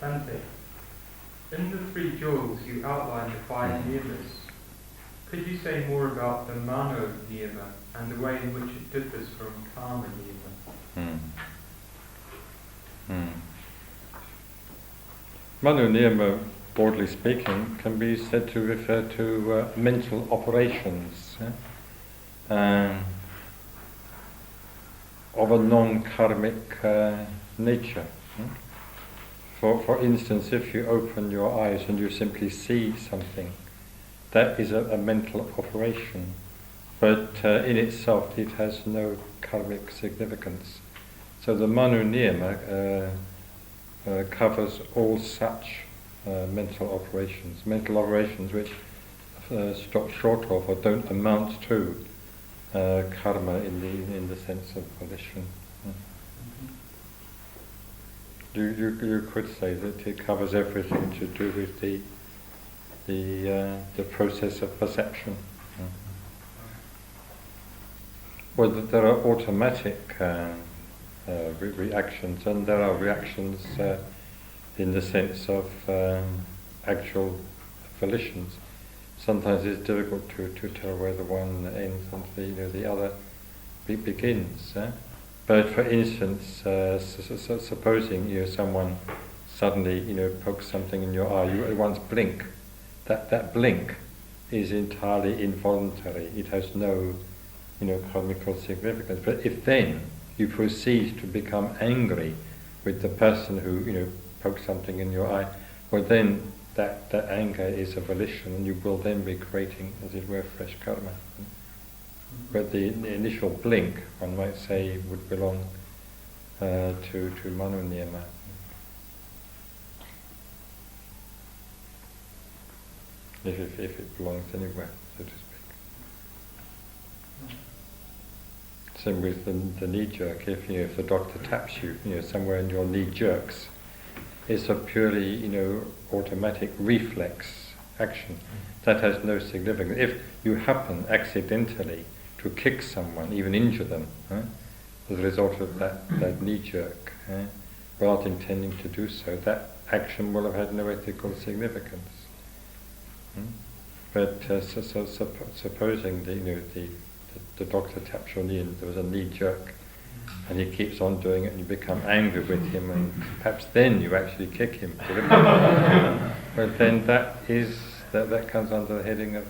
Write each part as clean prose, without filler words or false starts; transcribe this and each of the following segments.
Bhante, in the three jewels you outlined the five niyamas. Could you say more about the Mano niyama and the way in which it differs from karma niyama? Mano niyama, broadly speaking, can be said to refer to mental operations of a non-karmic nature. For instance, if you open your eyes and you simply see something, that is a mental operation, but in itself it has no karmic significance. So the Mano niyama covers all such mental operations which stop short of or don't amount to karma in the sense of volition. You could say that it covers everything to do with the process of perception. Well, there are automatic reactions, and there are reactions in the sense of actual volitions. Sometimes it's difficult to tell where the one ends and the other begins. But for instance, supposing someone suddenly pokes something in your eye, you at once blink. That blink is entirely involuntary. It has no karmical significance. But if then you proceed to become angry with the person who pokes something in your eye, well then that anger is a volition, and you will then be creating, as it were, fresh karma. But the initial blink, one might say, would belong to Mano niyama. If it belongs anywhere, so to speak. Same with the knee jerk. If the doctor taps you, somewhere and your knee jerks, it's a purely automatic reflex action that has no significance. If you happen accidentally to kick someone, even injure them, as a result of that knee jerk, without intending to do so, that action will have had no ethical significance. But supposing the doctor taps your knee and there was a knee jerk, and he keeps on doing it, and you become angry with him, and perhaps then you actually kick him. But then that comes under the heading of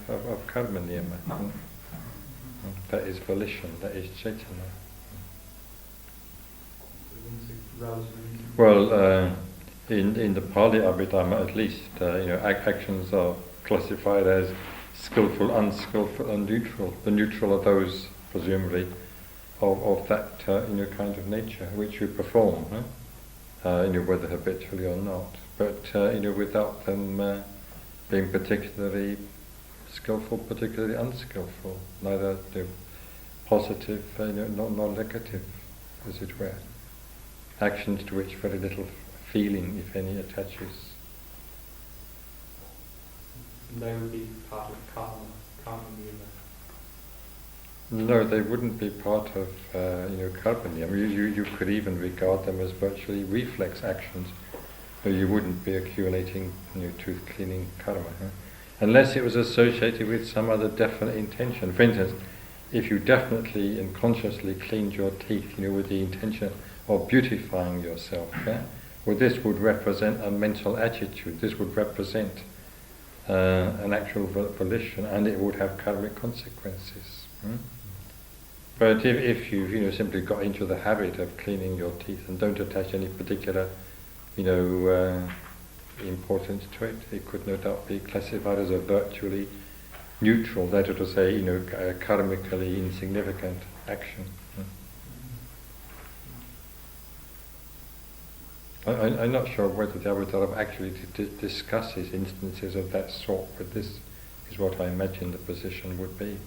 karma niyama. That is volition, that is chaitanya. Well, in the Pali Abhidhamma at least, actions are classified as skillful, unskillful, and neutral. The neutral are those, presumably, of that kind of nature which we perform, whether habitually or not. But without them being particularly skillful, particularly unskillful, neither positive nor negative, as it were. Actions to which very little feeling, if any, attaches. They would be part of karma niyama. No, they wouldn't be part of karma niyama. You could even regard them as virtually reflex actions, though you wouldn't be accumulating tooth cleaning karma, unless it was associated with some other definite intention. For instance, if you definitely and consciously cleaned your teeth, with the intention of beautifying yourself, well, this would represent a mental attitude. This would represent an actual volition, and it would have karmic consequences. But if you simply got into the habit of cleaning your teeth and don't attach any particular importance to it, it could no doubt be classified as a virtually neutral, that is to say, karmically insignificant action. I'm not sure whether the Abhidharma actually discusses instances of that sort, but this is what I imagine the position would be.